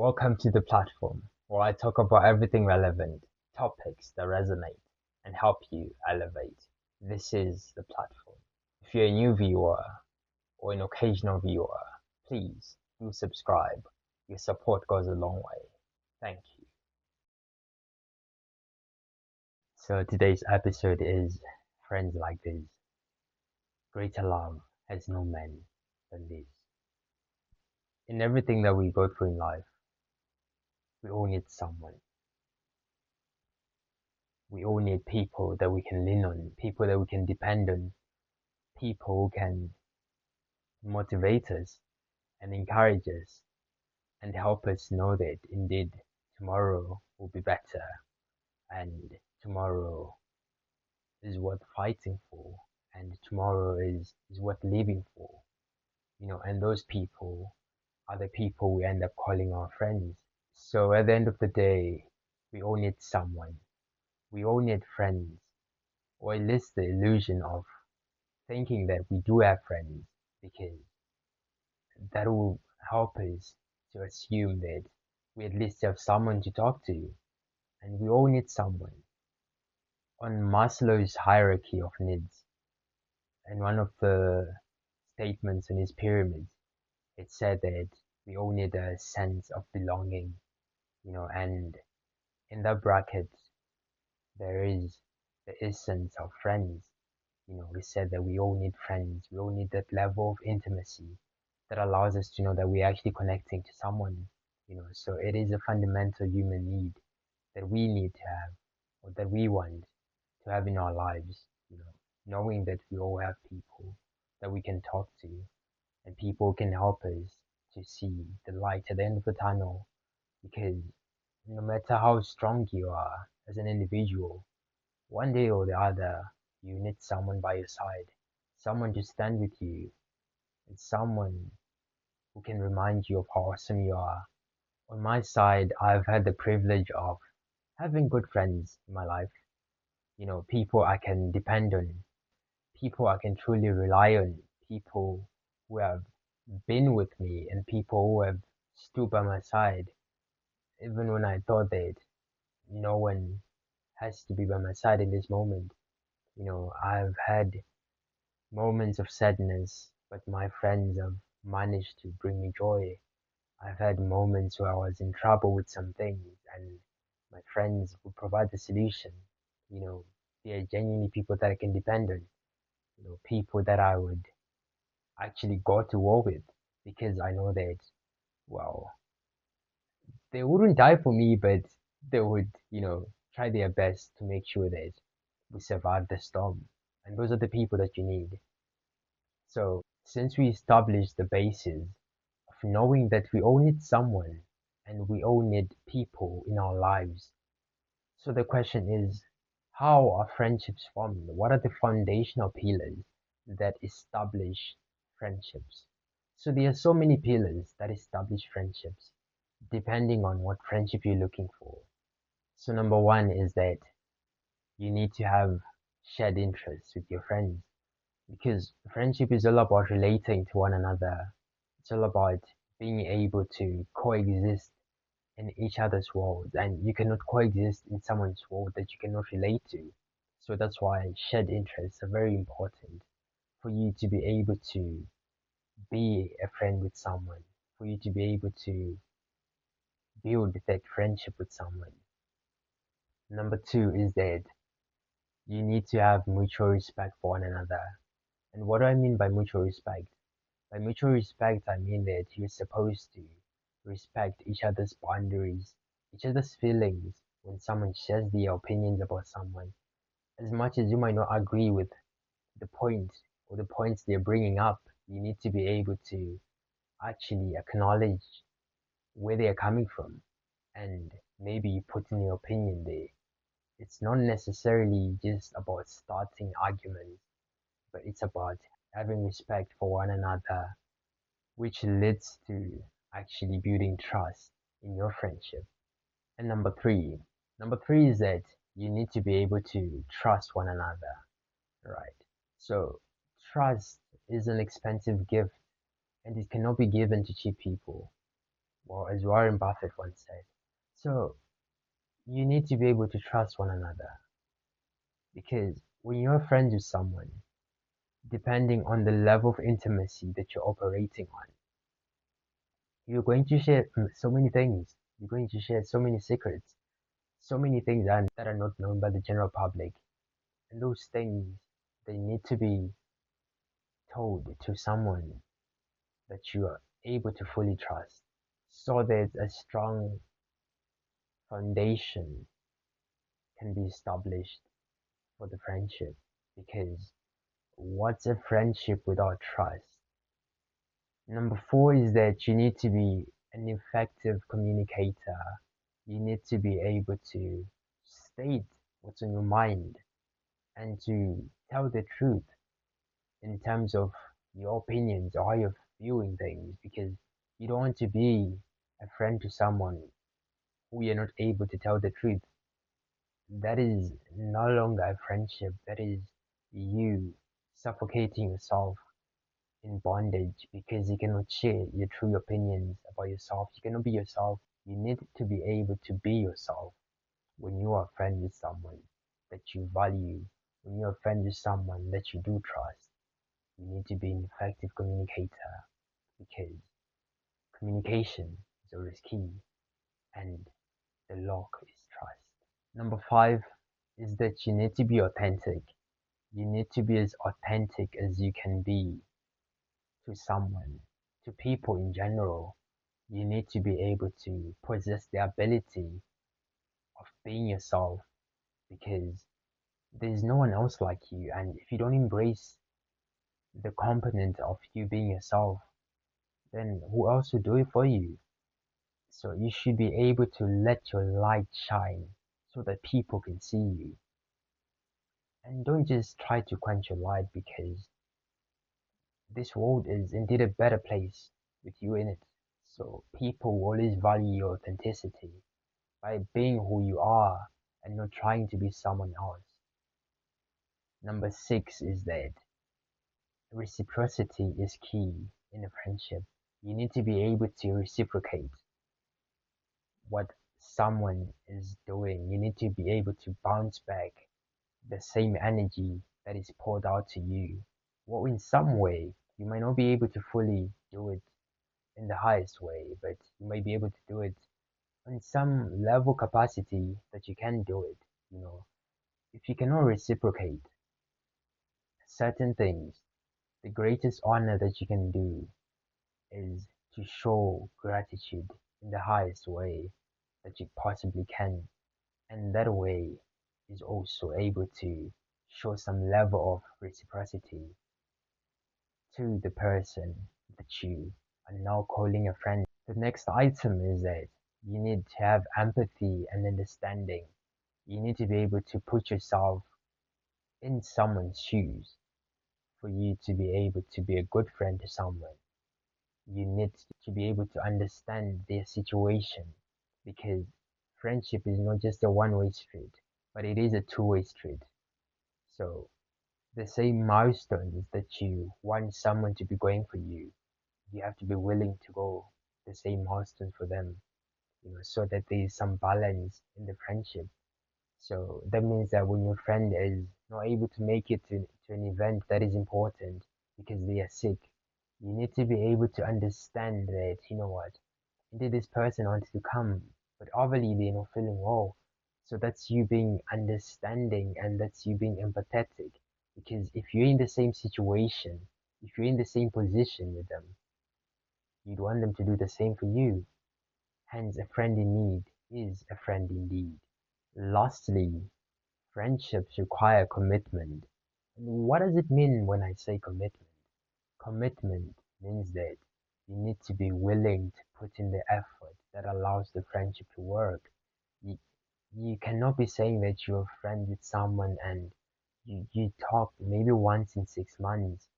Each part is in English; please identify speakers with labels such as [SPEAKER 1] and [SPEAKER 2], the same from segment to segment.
[SPEAKER 1] Welcome to the platform where I talk about everything relevant, topics that resonate, and help you elevate. This is the platform. If you're a new viewer or an occasional viewer, please do subscribe. Your support goes a long way. Thank you. So today's episode is Friends Like This. Greater love has no man than this. In everything that we go through in life, we all need someone. We all need people that we can lean on, people that we can depend on, people who can motivate us and encourage us and help us know that indeed tomorrow will be better and tomorrow is worth fighting for and tomorrow is worth living for. And those people are the people we end up calling our friends. So at the end of the day, we all need someone. We all need friends, or at least the illusion of thinking that we do have friends, because that will help us to assume that we at least have someone to talk to, and we all need someone. On Maslow's hierarchy of needs, and one of the statements in his pyramid, it said that we all need a sense of belonging, and in that bracket, there is the essence of friends. We said that we all need friends. We all need that level of intimacy that allows us to know that we're actually connecting to someone. So it is a fundamental human need that we need to have, or that we want to have in our lives. Knowing that we all have people that we can talk to, and people can help us to see the light at the end of the tunnel. Because no matter how strong you are as an individual, one day or the other, you need someone by your side, someone to stand with you, and someone who can remind you of how awesome you are. On my side, I've had the privilege of having good friends in my life. People I can depend on, people I can truly rely on, people who have been with me, and people who have stood by my side, even when I thought that no one has to be by my side in this moment. I've had moments of sadness, but my friends have managed to bring me joy. I've had moments where I was in trouble with some things, and my friends would provide the solution. They are genuinely people that I can depend on. People that I would actually go to war with, because I know that, well, they wouldn't die for me, but they would, try their best to make sure that we survive the storm. And those are the people that you need. So, since we established the basis of knowing that we all need someone and we all need people in our lives, so the question is, how are friendships formed? What are the foundational pillars that establish friendships? So there are so many pillars that establish friendships, depending on what friendship you're looking for. So number one is that you need to have shared interests with your friends, because friendship is all about relating to one another. It's all about being able to coexist in each other's world, and you cannot coexist in someone's world that you cannot relate to. So that's why shared interests are very important for you to be able to be a friend with someone, for you to be able to build that friendship with someone. Number two is that you need to have mutual respect for one another. And what do I mean by mutual respect? By mutual respect, I mean that you're supposed to respect each other's boundaries, each other's feelings when someone shares their opinions about someone. As much as you might not agree with the point or the points they're bringing up, you need to be able to actually acknowledge where they're coming from, and maybe put in your opinion there. It's not necessarily just about starting arguments, but it's about having respect for one another, which leads to actually building trust in your friendship. And number three is that you need to be able to trust one another, right? So trust is an expensive gift, and it cannot be given to cheap people. Well, as Warren Buffett once said. So you need to be able to trust one another because when you're friends with someone, depending on the level of intimacy that you're operating on, you're going to share so many things. You're going to share so many secrets, so many things that are not known by the general public. And those things, they need to be told to someone that you are able to fully trust. So that a strong foundation can be established for the friendship. Because what's a friendship without trust? Number four is that you need to be an effective communicator. You need to be able to state what's on your mind and to tell the truth in terms of your opinions or how you're viewing things because you don't want to be a friend to someone who you're not able to tell the truth. That is no longer a friendship. That is you suffocating yourself in bondage because you cannot share your true opinions about yourself. You cannot be yourself. You need to be able to be yourself when you are friends with someone that you value, when you're friends with someone that you do trust. You need to be an effective communicator because communication is always key and the lock is trust. Number five is that you need to be authentic. You need to be as authentic as you can be to someone, to people in general. You need to be able to possess the ability of being yourself because there's no one else like you. And if you don't embrace the component of you being yourself, then who else will do it for you? So you should be able to let your light shine so that people can see you. And don't just try to quench your light because this world is indeed a better place with you in it. So people will always value your authenticity by being who you are and not trying to be someone else. Number six is that reciprocity is key in a friendship. You need to be able to reciprocate what someone is doing. You need to be able to bounce back the same energy that is poured out to you. Well, in some way, you might not be able to fully do it in the highest way, but you might be able to do it on some level capacity that you can do it. You know, if you cannot reciprocate certain things, the greatest honor that you can do is to show gratitude in the highest way that you possibly can. And that way is also able to show some level of reciprocity to the person that you are now calling a friend. The next item is that you need to have empathy and understanding. You need to be able to put yourself in someone's shoes for you to be able to be a good friend to someone. You need to be able to understand their situation because friendship is not just a one-way street, but it is a two-way street. So the same milestones that you want someone to be going for you, you have to be willing to go the same milestones for them, so that there is some balance in the friendship. So that means that when your friend is not able to make it to an event that is important because they are sick, you need to be able to understand that, you know what, indeed this person wants to come, but obviously they're not feeling well. So that's you being understanding and that's you being empathetic. Because if you're in the same situation, if you're in the same position with them, you'd want them to do the same for you. Hence, a friend in need is a friend indeed. Lastly, friendships require commitment. What does it mean when I say commitment? Commitment means that you need to be willing to put in the effort that allows the friendship to work. You, you cannot be saying that you're a friend with someone and you talk maybe once in 6 months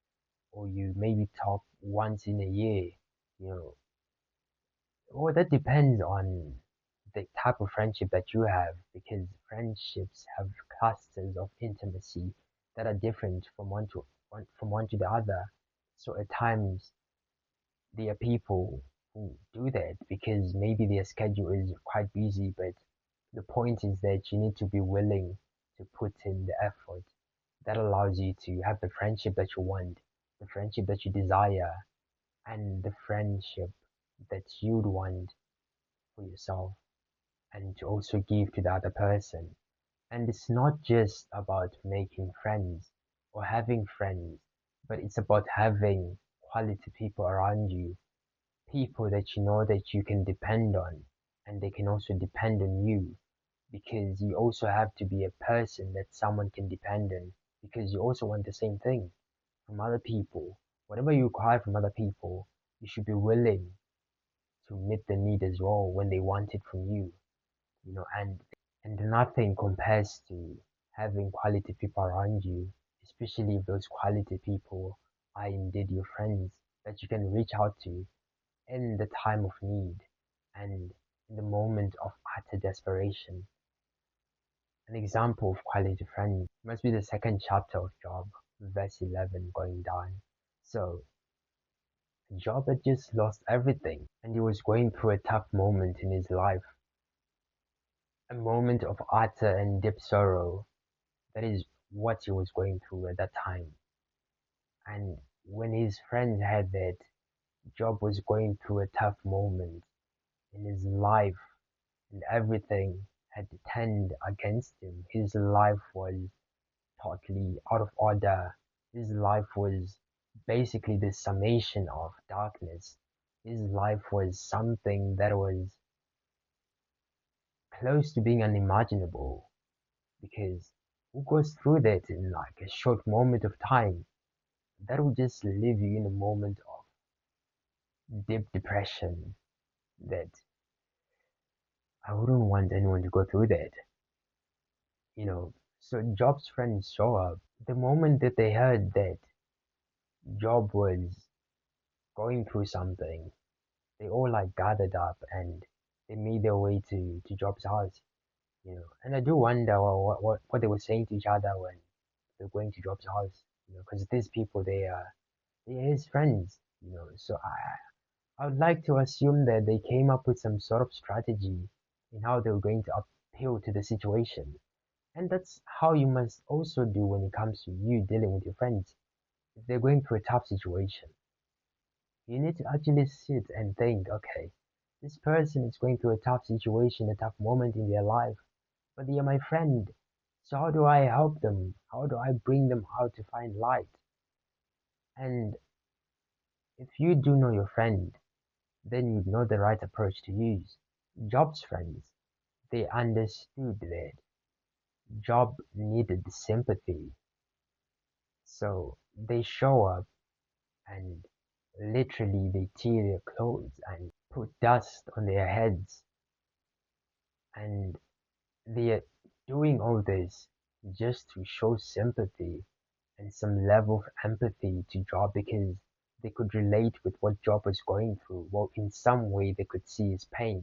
[SPEAKER 1] or you maybe talk once in a year. You know, well, that depends on the type of friendship that you have because friendships have clusters of intimacy that are different from one to the other. So at times there are people who do that because maybe their schedule is quite busy, but the point is that you need to be willing to put in the effort. That allows you to have the friendship that you want, the friendship that you desire, and the friendship that you'd want for yourself and to also give to the other person. And it's not just about making friends or having friends, but it's about having quality people around you, people that you know that you can depend on, and they can also depend on you because you also have to be a person that someone can depend on because you also want the same thing from other people. Whatever you require from other people, you should be willing to meet the need as well when they want it from you, and nothing compares to having quality people around you, especially if those quality people are indeed your friends that you can reach out to in the time of need and in the moment of utter desperation. An example of quality friend must be the second chapter of Job, verse 11 going down. So, Job had just lost everything and he was going through a tough moment in his life, a moment of utter and deep sorrow. That is what he was going through at that time. And when his friends heard that Job was going through a tough moment in his life and everything had turned against him, his life was totally out of order. His life was basically the summation of darkness. His life was something that was close to being unimaginable because who goes through that in like a short moment of time? That will just leave you in a moment of deep depression that I wouldn't want anyone to go through that, you know. So Job's friends show up. The moment that they heard that Job was going through something, they all like gathered up and they made their way to Job's house, you know. And I do wonder what they were saying to each other when they're going to Job's house, you know, because these people they're his friends, you know. So I would like to assume that they came up with some sort of strategy in how they were going to appeal to the situation. And that's how you must also do when it comes to you dealing with your friends. If they're going through a tough situation, you need to actually sit and think, okay, this person is going through a tough situation, a tough moment in their life, but they are my friend. So how do I help them? How do I bring them out to find light? And if you do know your friend, then you know the right approach to use. Job's friends, they understood that Job needed sympathy, so they show up and literally they tear their clothes and put dust on their heads, and they're doing all this just to show sympathy and some level of empathy to Job because they could relate with what Job was going through. Well, in some way, they could see his pain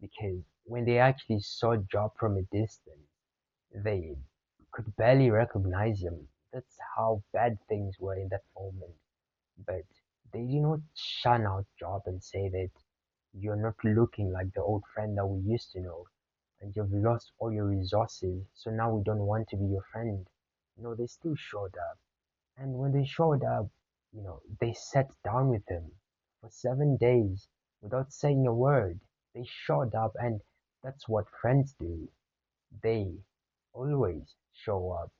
[SPEAKER 1] because when they actually saw Job from a distance, they could barely recognize him. That's how bad things were in that moment. But they did not shun out Job and say that you're not looking like the old friend that we used to know, and you've lost all your resources, so now we don't want to be your friend. No, they still showed up. And when they showed up, they sat down with him for 7 days without saying a word. They showed up, and that's what friends do. They always show up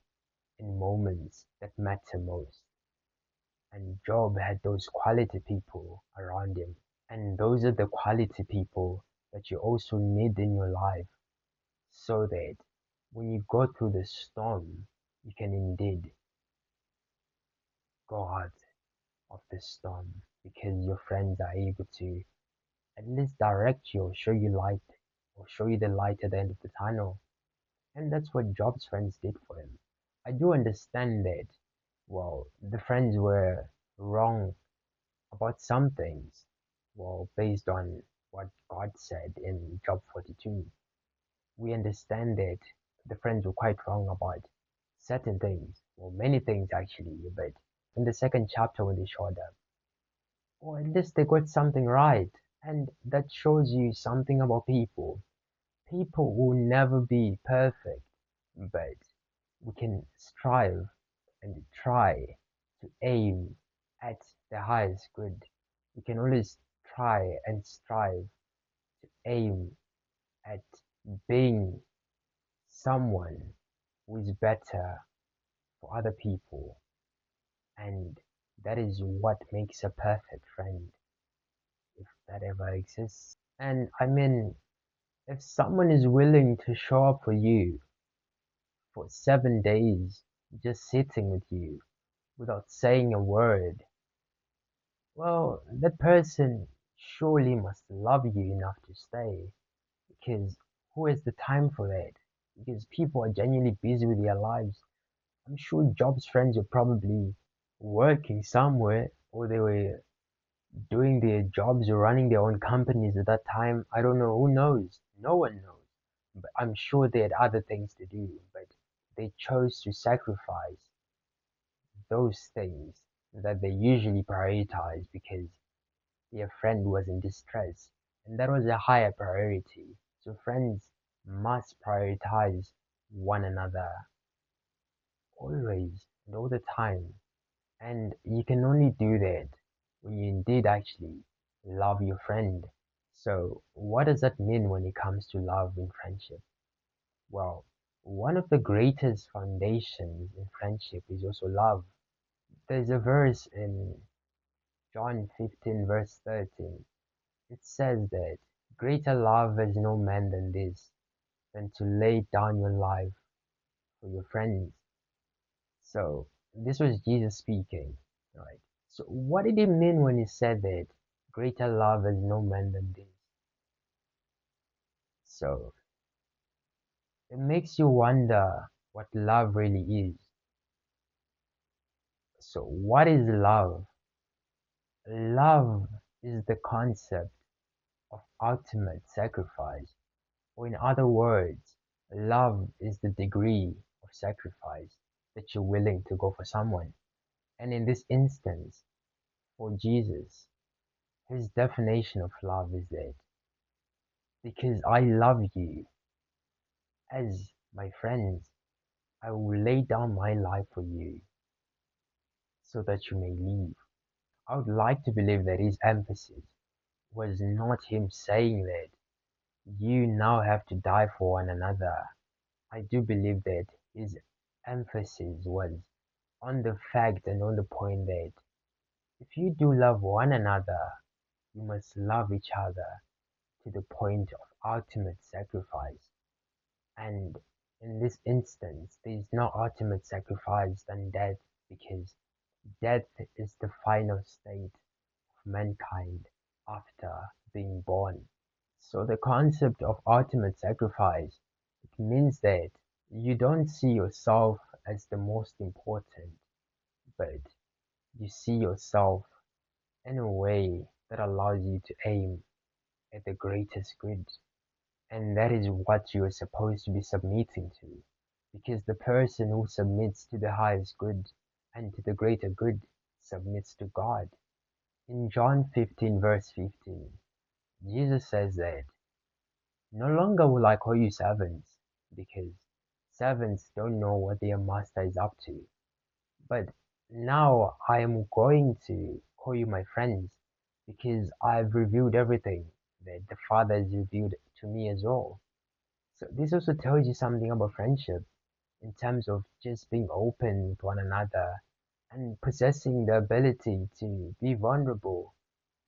[SPEAKER 1] in moments that matter most. And Job had those quality people around him. And those are the quality people that you also need in your life so that when you go through the storm, you can indeed go out of the storm because your friends are able to at least direct you or show you light or show you the light at the end of the tunnel. And that's what Job's friends did for him. I do understand that, well, the friends were wrong about some things, well, based on what God said in Job 42. We understand that the friends were quite wrong about certain things, well, many things actually, but in the second chapter when they showed up, or at least they got something right. And that shows you something about people. People will never be perfect, but we can strive and try to aim at the highest good. We can always try and strive to aim at being someone who is better for other people, and that is what makes a perfect friend, if that ever exists. And I mean, if someone is willing to show up for you for 7 days, just sitting with you without saying a word, well, that person surely must love you enough to stay, because who has the time for that? Because people are genuinely busy with their lives. I'm sure Job's friends were probably working somewhere, or they were doing their jobs or running their own companies at that time. I don't know. Who knows? No one knows. But I'm sure they had other things to do. But they chose to sacrifice those things that they usually prioritize because their friend was in distress. And that was a higher priority. So friends must prioritize one another always and all the time. And you can only do that when you indeed actually love your friend. So, what does that mean when it comes to love in friendship? Well, one of the greatest foundations in friendship is also love. There's a verse in John 15, verse 13. It says that greater love has no man than this, than to lay down your life for your friends. So, this was Jesus speaking, right? So, what did he mean when he said that greater love has no man than this? So, it makes you wonder what love really is. So, what is love? Love is the concept of ultimate sacrifice, or in other words, love is the degree of sacrifice that you're willing to go for someone. And in this instance, for Jesus, his definition of love is that because I love you as my friends, I will lay down my life for you so that you may live. I would like to believe that his emphasis was not him saying that you now have to die for one another. I do believe that his emphasis was on the fact and on the point that if you do love one another, you must love each other to the point of ultimate sacrifice. And in this instance, there is no ultimate sacrifice than death, because death is the final state of mankind after being born. So the concept of ultimate sacrifice, it means that you don't see yourself as the most important, but you see yourself in a way that allows you to aim at the greatest good. And that is what you are supposed to be submitting to. Because the person who submits to the highest good and to the greater good submits to God. In John 15, verse 15, Jesus says that no longer will I call you servants, because servants don't know what their master is up to. But now I am going to call you my friends, because I've revealed everything that the Father has revealed to me as well. So this also tells you something about friendship in terms of just being open with one another and possessing the ability to be vulnerable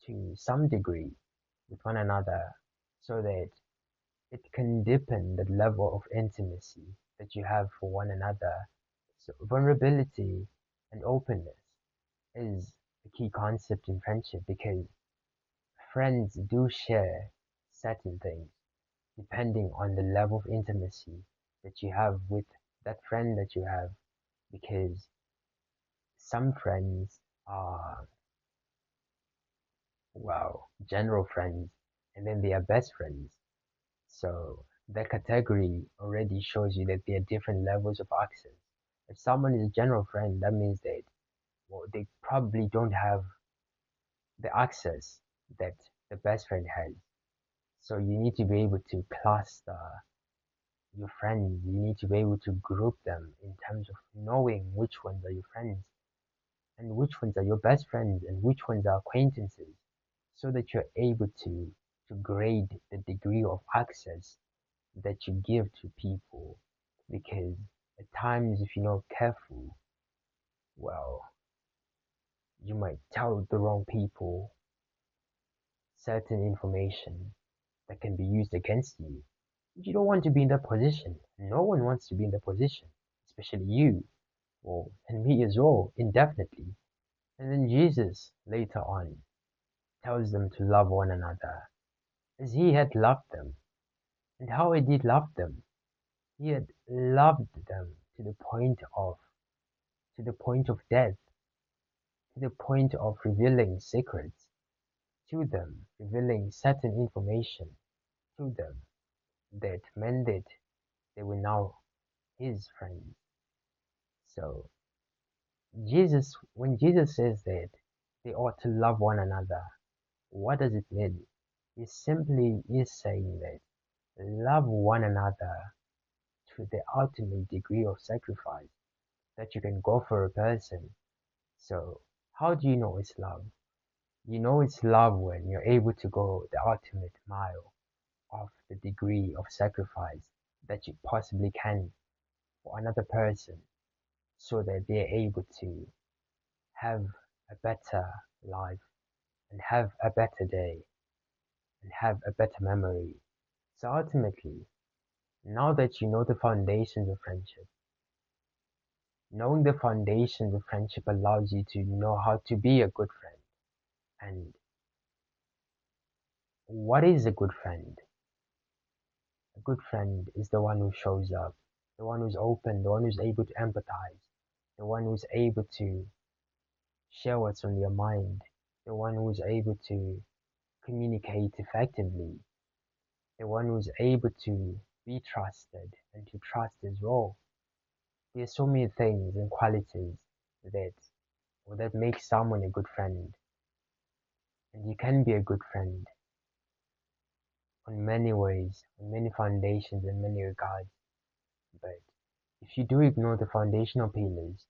[SPEAKER 1] to some degree with one another so that it can deepen the level of intimacy that you have for one another. So vulnerability and openness is a key concept in friendship because friends do share certain things depending on the level of intimacy that you have with that friend that you have, because some friends are, well, general friends, and then they are best friends. So that category already shows you that there are different levels of access. If someone is a general friend, that means that, well, they probably don't have the access that the best friend has. So you need to be able to cluster your friends. You need to be able to group them in terms of knowing which ones are your friends and which ones are your best friends and which ones are acquaintances, so that you're able to grade the degree of access that you give to people. Because at times, if you're not careful, well, you might tell the wrong people certain information that can be used against you. You don't want to be in that position. No one wants to be in that position, especially you, or and me as well, indefinitely. And then Jesus later on tells them to love one another as he had loved them. And how he did love them? He had loved them to the point of death, to the point of revealing secrets to them, revealing certain information to them that meant that they were now his friends. So when Jesus says that they ought to love one another, what does it mean? He simply is saying that love one another to the ultimate degree of sacrifice that you can go for a person. So how do you know it's love? You know it's love when you're able to go the ultimate mile of the degree of sacrifice that you possibly can for another person so that they're able to have a better life and have a better day and have a better memory. So ultimately, now that you know the foundations of friendship, knowing the foundations of friendship allows you to know how to be a good friend. And what is a good friend? A good friend is the one who shows up, the one who's open, the one who's able to empathize, the one who's able to share what's on their mind, the one who's able to communicate effectively, the one who's able to be trusted and to trust as well. There's so many things and qualities that that make someone a good friend, and you can be a good friend on many ways, on many foundations, in many regards. But if you do ignore the foundational pillars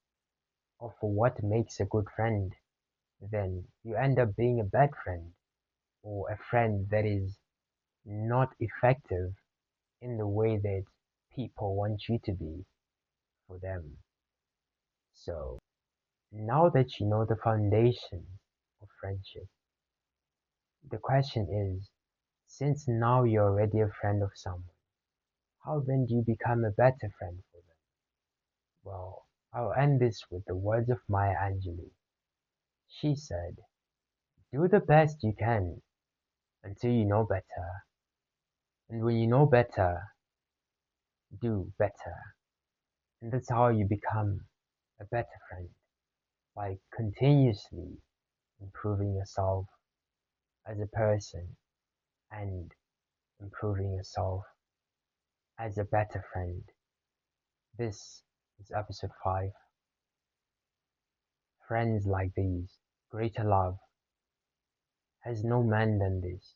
[SPEAKER 1] of what makes a good friend, then you end up being a bad friend or a friend that is not effective in the way that people want you to be for them. So now that you know the foundation of friendship, the question is, since now you're already a friend of someone, how then do you become a better friend for them? Well, I'll end this with the words of Maya Angelou. She said, do the best you can until you know better. And when you know better, do better. And that's how you become a better friend, by continuously improving yourself as a person and improving yourself as a better friend. This is episode 5. Friends like these, greater love has no man than this.